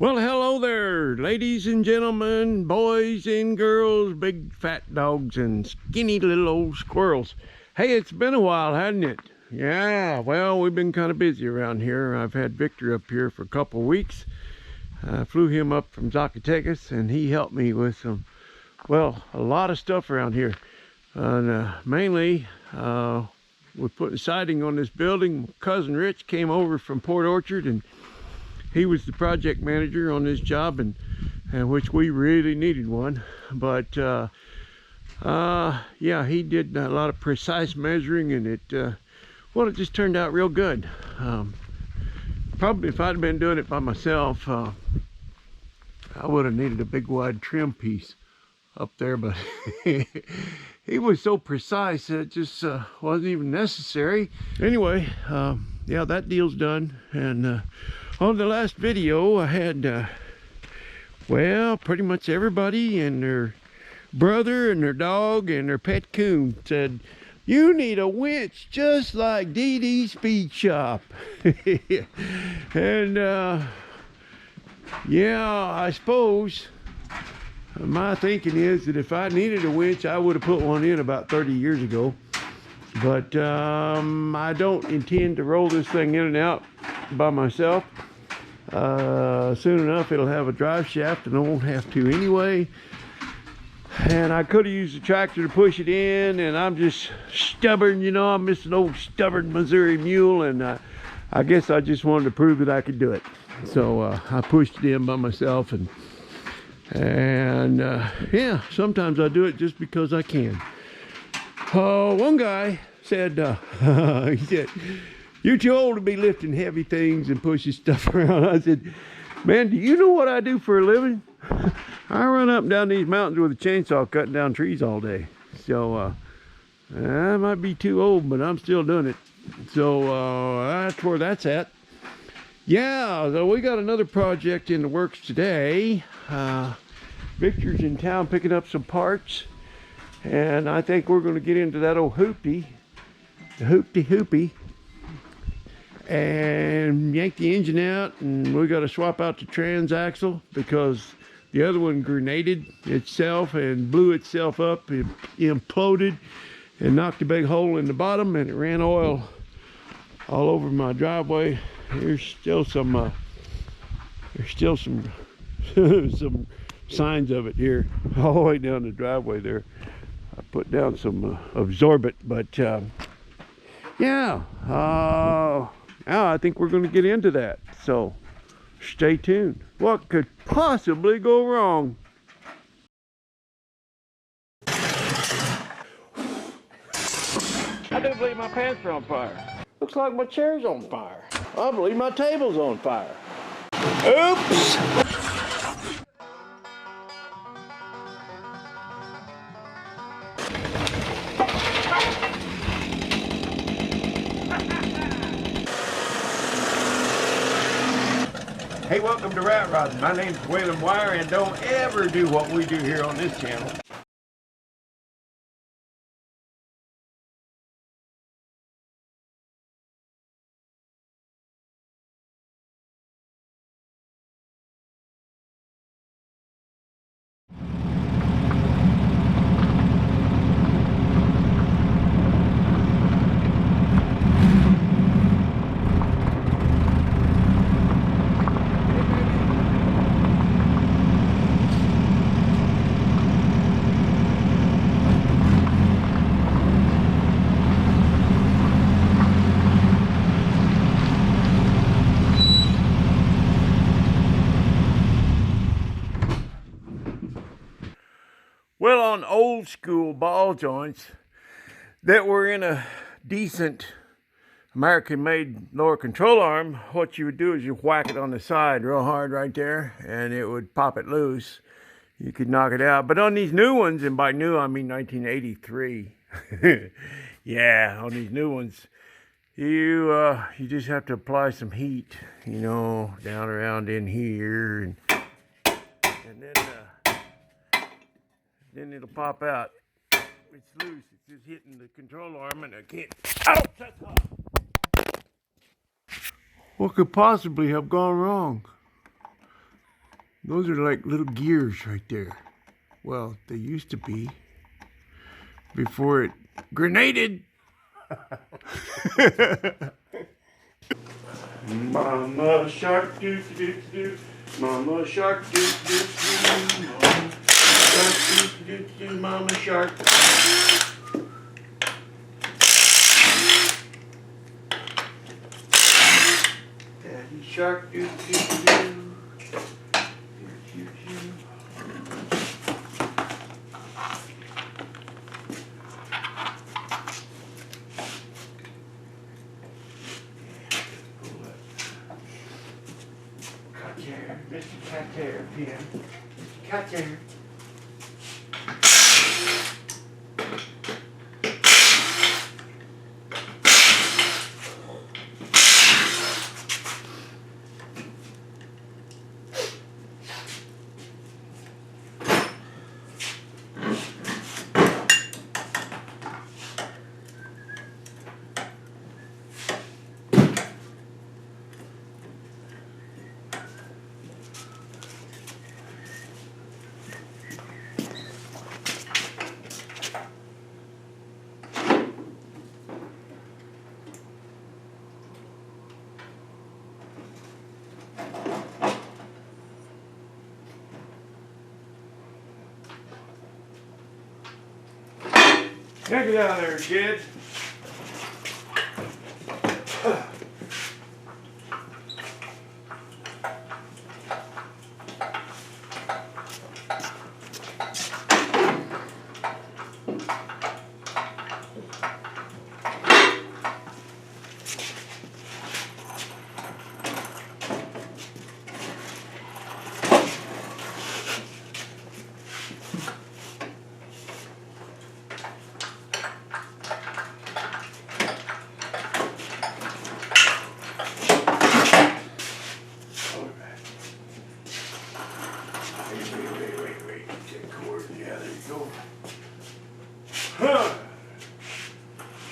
Well, hello there, ladies and gentlemen, boys and girls, big fat dogs and skinny little old squirrels. Hey, it's been a while, hasn't it? Yeah, well, we've been kind of busy around here. I've had Victor up here for a couple of weeks. I flew him up from Zacatecas, and he helped me with some, well, a lot of stuff around here. And mainly, we're putting siding on this building. My cousin Rich came over from Port Orchard, and he was the project manager on this job, and which we really needed one. But yeah, he did a lot of precise measuring, and it just turned out real good. Probably if I'd been doing it by myself, I would have needed a big wide trim piece up there, but he was so precise that it just wasn't even necessary. Anyway, yeah, that deal's done. And on the last video, I had well, pretty much everybody and their brother and their dog and their pet coon said, "You need a winch just like Dee Dee's Speed Shop." And yeah, I suppose my thinking is that if I needed a winch, I would have put one in about 30 years ago. But I don't intend to roll this thing in and out by myself. Soon enough it'll have a drive shaft and I won't have to anyway. And I could have used a tractor to push it in, and I'm just stubborn, you know. I'm just an old stubborn Missouri mule, and I guess I just wanted to prove that I could do it. So I pushed it in by myself, and yeah, sometimes I do it just because I can. One guy said, he said, "You're too old to be lifting heavy things and pushing stuff around." I said, "Man, do you know what I do for a living? I run up and down these mountains with a chainsaw cutting down trees all day." So I might be too old, but I'm still doing it. So that's where that's at. Yeah, so we got another project in the works today. Victor's in town picking up some parts, and I think we're going to get into that old HOOPIE, the HOOPIE, and yank the engine out, and we got to swap out the Transaxle because the other one grenaded itself and blew itself up. It imploded and knocked a big hole in the bottom, and it ran oil all over my driveway. There's still some some signs of it here all the way down the driveway there. I put down some absorbent, but yeah, now I think we're going to get into that, so stay tuned. What could possibly go wrong? I do believe my pants are on fire. Looks like my chair's on fire. I believe my table's on fire. Oops! Hey, welcome to Rat Rodding. My name's Whalen Wire, and don't ever do what we do here on this channel. Well, on old school ball joints that were in a decent American-made lower control arm, what you would do is you whack it on the side real hard right there, and it would pop it loose. You could knock it out. But on these new ones, and by new I mean 1983, yeah, on these new ones, you just have to apply some heat, you know, down around in here, and then it'll pop out. It's loose. It's just hitting the control arm, and I can't. Ouch! That's hot. What could possibly have gone wrong? Those are like little gears right there. Well, they used to be before it grenaded. Mama shark doo doo doo, Mama shark doo doo doo, Mama shark doo doo doo, Mama shark. Daddy shark doo doo doo. Mr. Cat Hair, Pin. Mr. Cat Hair. Check it out there, kid.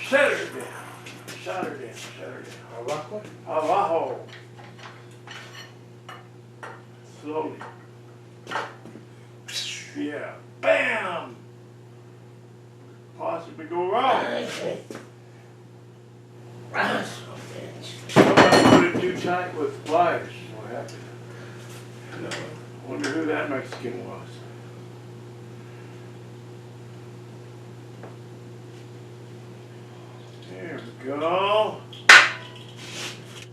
Set her down. Set her down. Set her down. Abajo. Abajo. Slowly. Yeah. Bam! Possibly go wrong. Somebody put it too tight with pliers. What happened? No. Wonder who that Mexican was. There we go.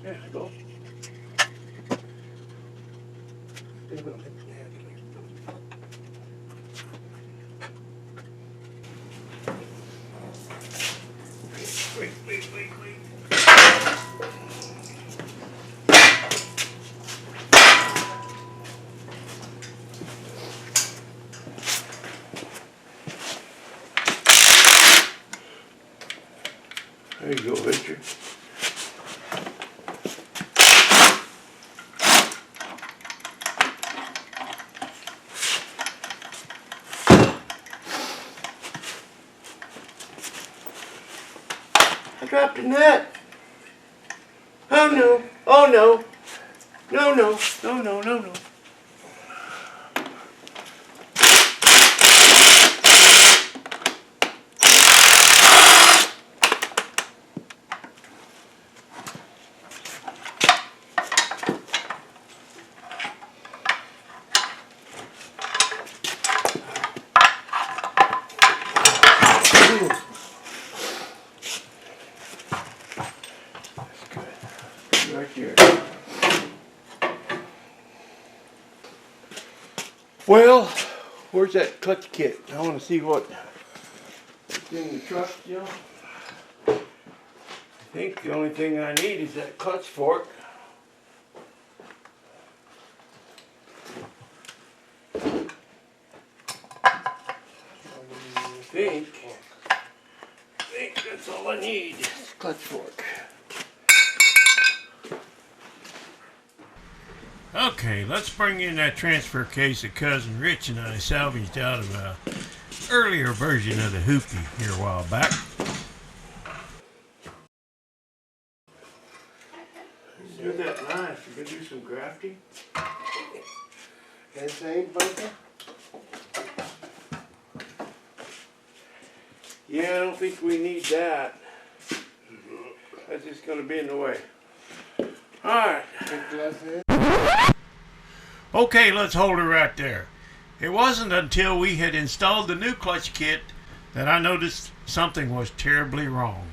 There we go. Wait. There you go, Victor. I dropped a nut. Oh no. Oh no. No. Right here. Well, where's that clutch kit? I want to see what's in the truck still. I think the only thing I need is that clutch fork. I think that's all I need. Clutch fork. Okay, let's bring in that transfer case that Cousin Rich and I salvaged out of an earlier version of the HOOPIE here a while back. Isn't that nice? We're going to do some grafting. Ese ahí, Pancho. Yeah, I don't think we need that. That's just going to be in the way. Alright. Okay, let's hold it right there. It wasn't until we had installed the new clutch kit that I noticed something was terribly wrong.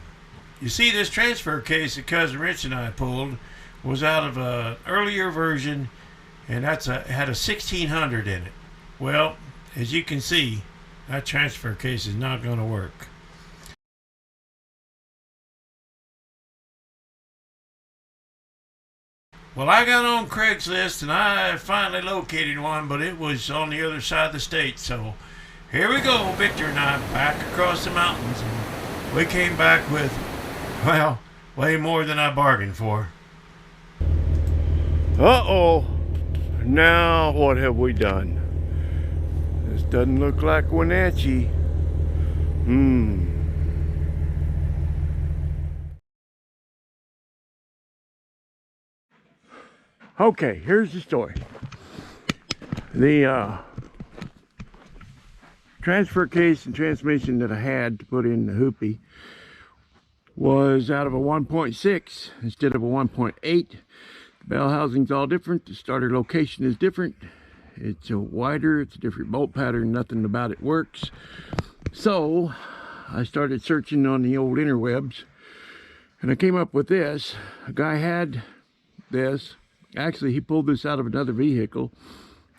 You see, this transfer case that Cousin Rich and I pulled was out of an earlier version, and had a 1600 in it. Well, as you can see, that transfer case is not going to work. Well, I got on Craigslist and I finally located one, but it was on the other side of the state. So here we go, Victor and I, back across the mountains. And we came back with, well, way more than I bargained for. Uh-oh. Now what have we done? This doesn't look like Wenatchee. Okay, here's the story. The transfer case and transmission that I had to put in the HOOPIE was out of a 1.6 instead of a 1.8. The bell housing's all different. The starter location is different. It's a wider, it's a different bolt pattern. Nothing about it works. So I started searching on the old interwebs and I came up with this. A guy had this. Actually, he pulled this out of another vehicle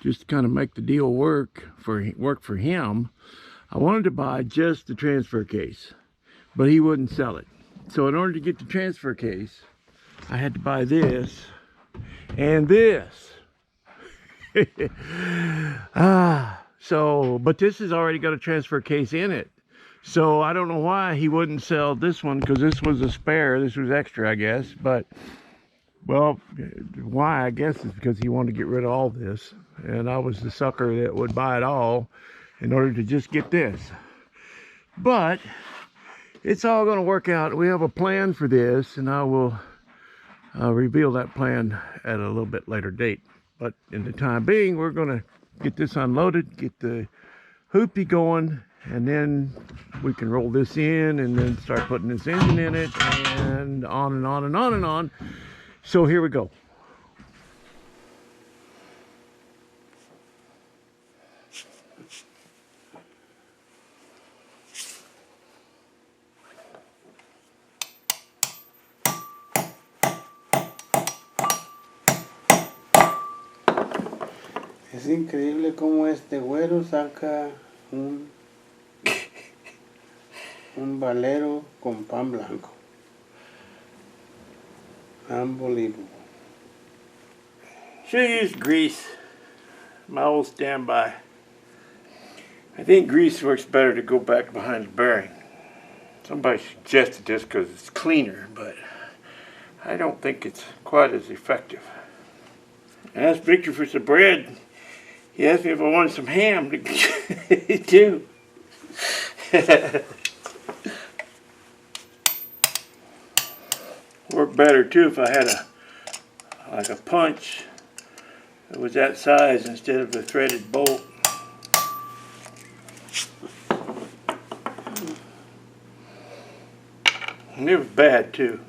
just to kind of make the deal work for him. I wanted to buy just the transfer case, but he wouldn't sell it. So in order to get the transfer case, I had to buy this and this. But this has already got a transfer case in it. So I don't know why he wouldn't sell this one, because this was a spare. This was extra, I guess. But well, why, I guess, is because he wanted to get rid of all this. And I was the sucker that would buy it all in order to just get this. But it's all going to work out. We have a plan for this, and I will reveal that plan at a little bit later date. But in the time being, we're going to get this unloaded, get the HOOPIE going, and then we can roll this in and then start putting this engine in it, and on and on and on and on. So here we go. Es increíble cómo este güero saca un valero con pan blanco. Unbelievable. Should use grease. My old standby. I think grease works better to go back behind the bearing. Somebody suggested this because it's cleaner, but I don't think it's quite as effective. I asked Victor for some bread. He asked me if I wanted some ham too. Worked better too if I had like a punch that was that size instead of the threaded bolt. And it was bad too.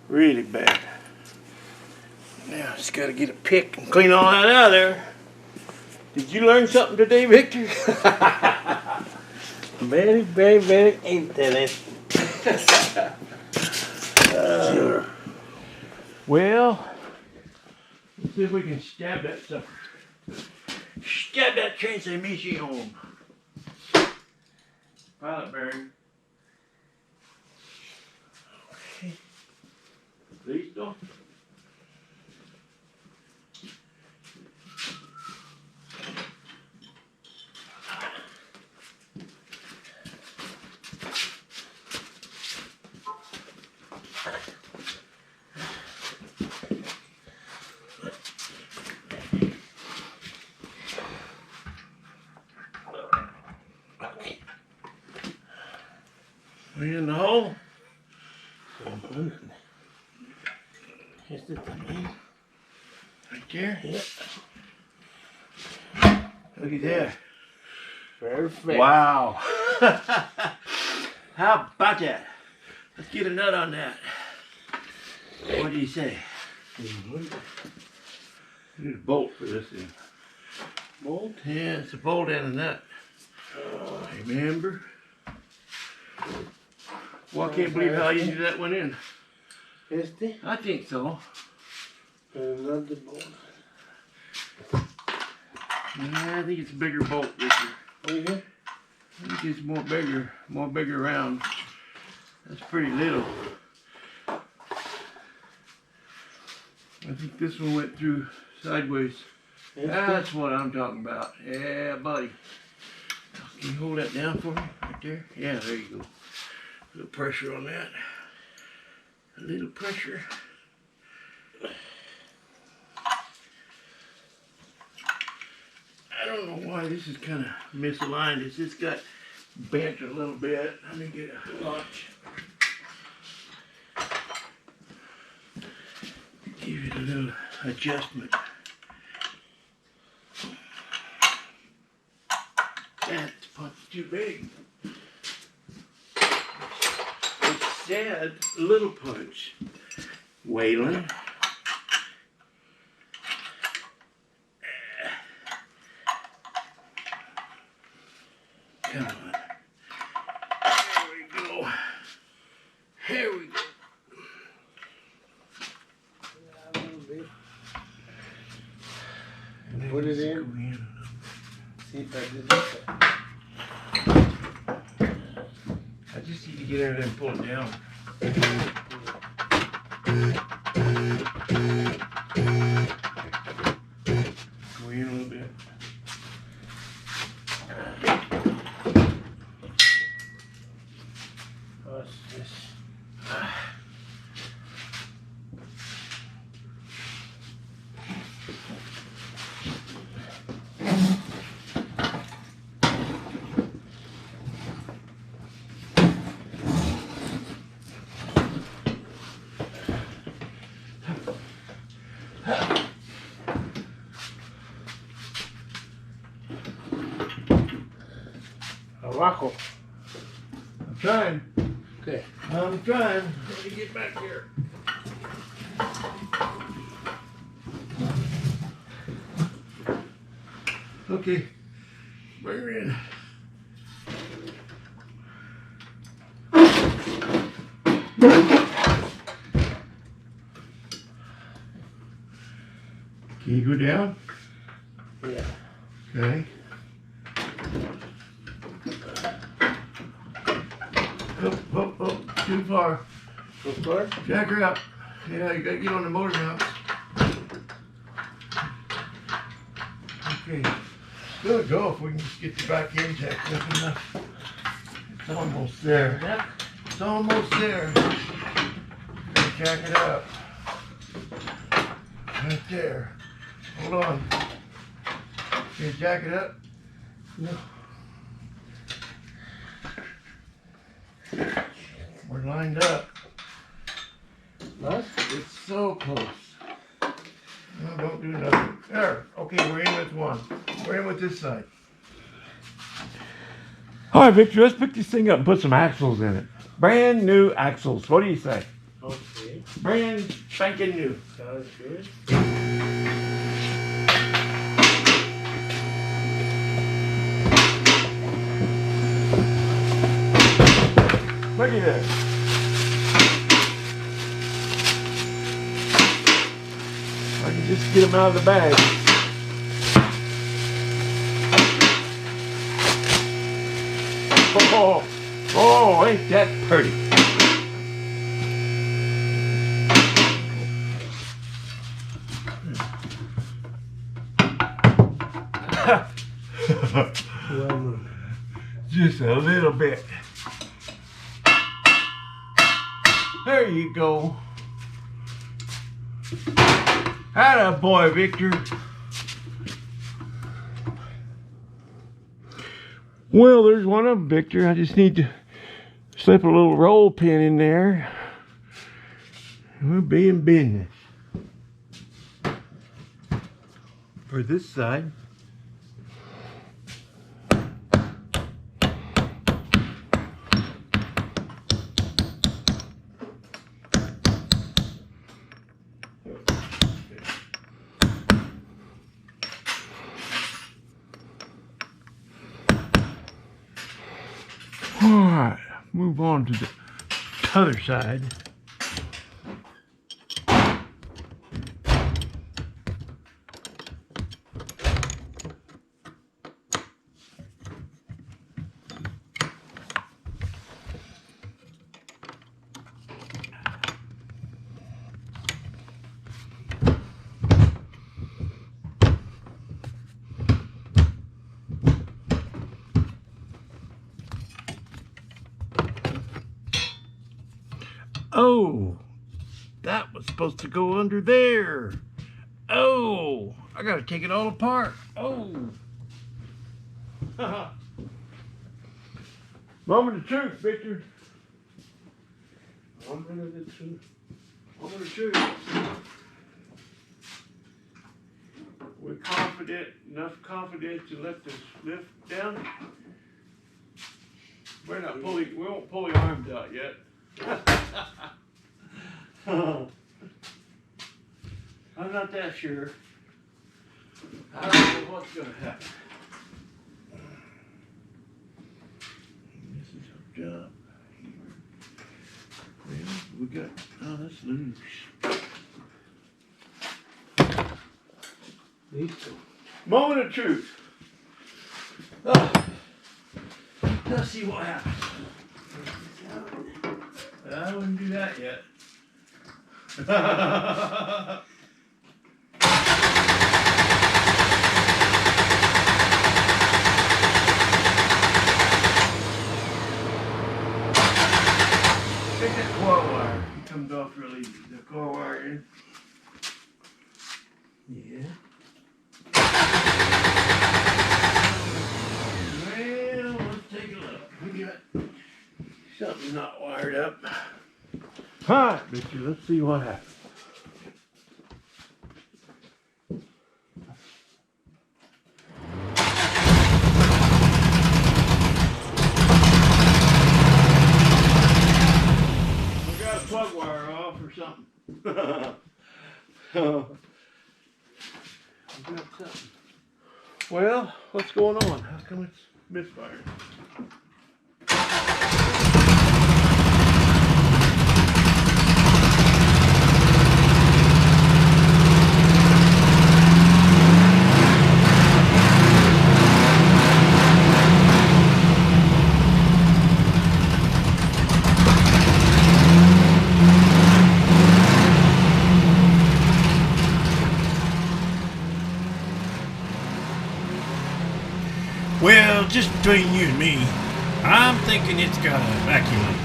Really bad. Now just gotta get a pick and clean all that out of there. Did you learn something today, Victor? Very, very, very interesting. Well, let's see if we can stab that sucker. Stab that transmission home. Pilot bearing. Okay. Listo. We in the hole? Este también. Right there? Yep. Look at that. Perfect. Wow. How about that? Let's get a nut on that. What do you say? Mm-hmm. Need a bolt for this thing. Bolt? Yeah, it's a bolt and a nut. Remember? Well, I can't believe how easy that went in. Este? I think so. Another bolt. Yeah, I think it's a bigger bolt, Richard. Okay. I think it's more bigger round. That's pretty little. I think this one went through sideways. That's what I'm talking about. Yeah, buddy. Can you hold that down for me? Right there? Yeah, there you go. A little pressure on that. A little pressure. I don't know why this is kind of misaligned. It's just got bent a little bit. Let me get a punch. Give it a little adjustment. That's punch too big. It said little punch. Waylon. Come on. There we go. Here we go. Put it in. See if I did it. I just need to get in there and pull it down. Go in a little bit. What's this? Abajo. I'm trying. Okay. I'm trying. Let me get back here. Okay. Bring her in. Can you go down? Yeah. Okay. Oh, too far. Too far? Jack her up. Yeah, you gotta get on the motor now. Okay. Good go if we can just get the back end jacked up enough. It's almost there. Yeah. It's almost there. Gotta jack it up. Right there. Hold on. Can you jack it up? No. We're lined up. Nice. It's so close. No, don't do nothing. There. Okay, we're in with one. We're in with this side. All right, Victor, let's pick this thing up and put some axles in it. Brand new axles. What do you say? Okay. Brand spanking new. Sounds good. Look at this. I can just get them out of the bag. Oh, ain't that pretty? Just a little bit. There you go. Atta boy, Victor. Well, there's one of them, Victor. I just need to slip a little roll pin in there. We'll be in business. For this side. right, move on to the other side. Oh, that was supposed to go under there. Oh, I gotta take it all apart. Oh. Moment of truth, Victor. Moment of the truth. Moment of truth. We're confident, enough confidence to let this lift down. We won't pull the arms out yet. I'm not that sure. I don't know what's going to happen. This is hooked up. Well, we got, oh, that's loose. Moment of truth. Oh. Let's see what happens. I wouldn't do that yet. Take that coil wire. It comes off real easy. The coil wire in. Yeah. Well, let's take a look. We got something not wired up. Alright, Victor, let's see what happens. We got a plug wire off or something. We got something. Well, what's going on? How come it's misfiring? Well, just between you and me, I'm thinking it's got a vacuum leak.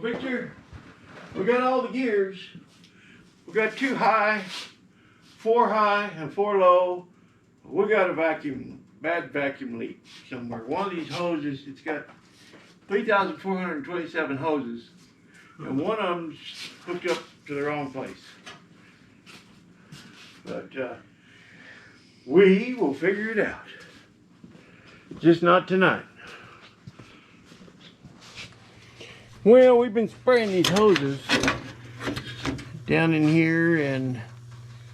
Victor, we got all the gears. We got 2 high, 4 high, and 4 low. We got a bad vacuum leak somewhere. One of these hoses, it's got 3,427 hoses, and one of them's hooked up to the wrong place. But we will figure it out. Just not tonight. Well, we've been spraying these hoses down in here, and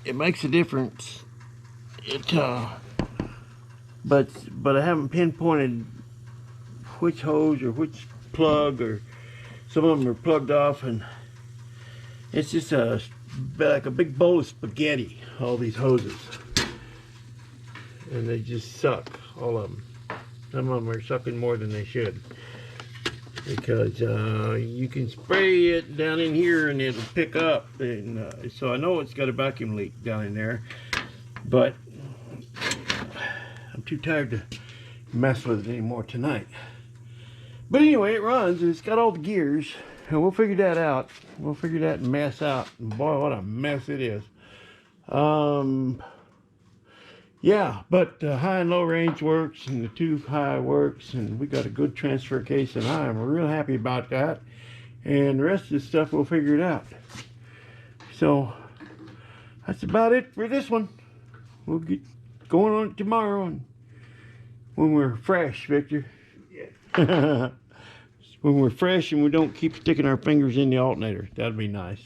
it makes a difference. But I haven't pinpointed which hose or which plug, or some of them are plugged off, and it's just like a big bowl of spaghetti, all these hoses, and they just suck, all of them. Some of them are sucking more than they should, because you can spray it down in here and it'll pick up, and so I know it's got a vacuum leak down in there, but I'm too tired to mess with it anymore tonight. But anyway, it runs and it's got all the gears, and we'll figure that out. We'll figure that mess out, and boy, what a mess it is. Yeah, but high and low range works, and the two high works, and we got a good transfer case, and I am real happy about that. And the rest of the stuff, we'll figure it out. So that's about it for this one. We'll get going on it tomorrow, and when we're fresh, Victor. Yeah. When we're fresh and we don't keep sticking our fingers in the alternator. That'd be nice.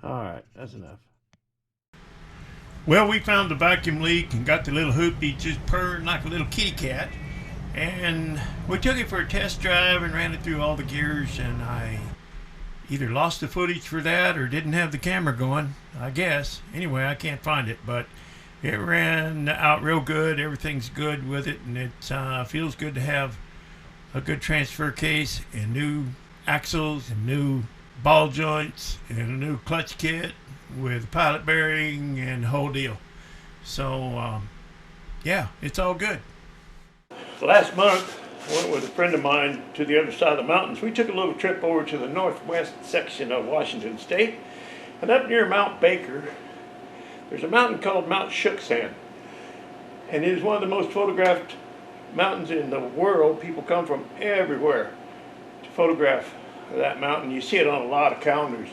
All right, that's enough. Well, we found the vacuum leak and got the little hoopie just purring like a little kitty cat. And we took it for a test drive and ran it through all the gears, and I either lost the footage for that or didn't have the camera going, I guess. Anyway, I can't find it, but it ran out real good. Everything's good with it, and it feels good to have a good transfer case and new axles and new ball joints and a new clutch kit with pilot bearing and the whole deal. So yeah, it's all good. Last month I went with a friend of mine to the other side of the mountains. We took a little trip over to the northwest section of Washington State, and up near Mount Baker there's a mountain called Mount Shooksand, and it is one of the most photographed mountains in the world. People come from everywhere to photograph that mountain. You see it on a lot of calendars,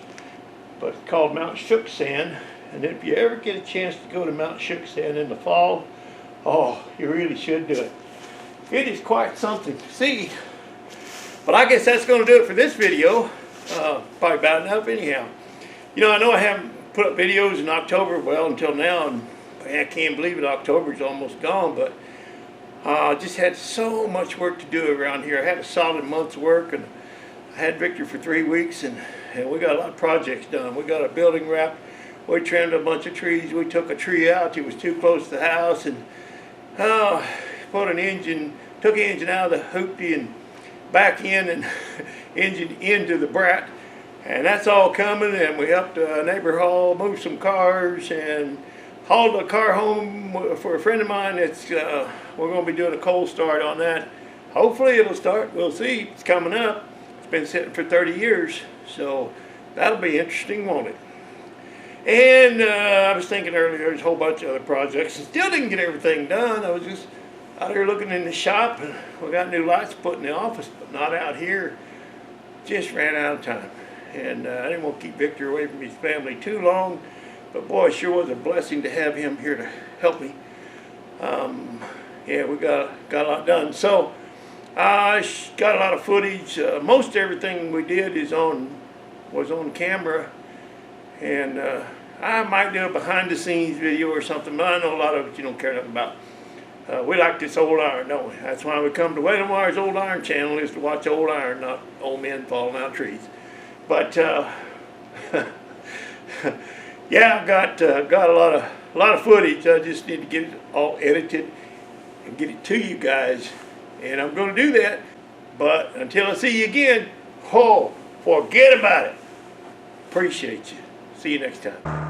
but it's called Mount Shooksand. And if you ever get a chance to go to Mount Shooksand in the fall, oh, you really should do it. It is quite something to see. But I guess that's going to do it for this video. Probably about enough anyhow. You know I haven't put up videos in October, well, until now, and I can't believe it, October's almost gone, but I just had so much work to do around here. I had a solid month's work, and I had Victor for 3 weeks, and we got a lot of projects done. We got a building wrap. We trimmed a bunch of trees. We took a tree out. It was too close to the house, and took an engine out of the HOOPIE and back in, and engine into the Brat. And that's all coming, and we helped a neighbor haul, move some cars, and hauled a car home for a friend of mine. It's we're going to be doing a cold start on that. Hopefully it'll start. We'll see. It's coming up. It's been sitting for 30 years, so that'll be interesting, won't it? And I was thinking earlier, there's a whole bunch of other projects. I still didn't get everything done. I was just out here looking in the shop, and we got new lights put in the office, but not out here. Just ran out of time. And I didn't want to keep Victor away from his family too long, but boy, it sure was a blessing to have him here to help me. Yeah, we got a lot done. So I got a lot of footage. Most everything we did was on camera, and I might do a behind-the-scenes video or something, but I know a lot of it you don't care nothing about. We like this old iron, don't we? That's why we come to Waylandwire's Old Iron channel, is to watch old iron, not old men falling out of trees. But yeah, I've got a lot of footage. I just need to get it all edited and get it to you guys, and I'm going to do that. But until I see you again, forget about it. Appreciate you. See you next time.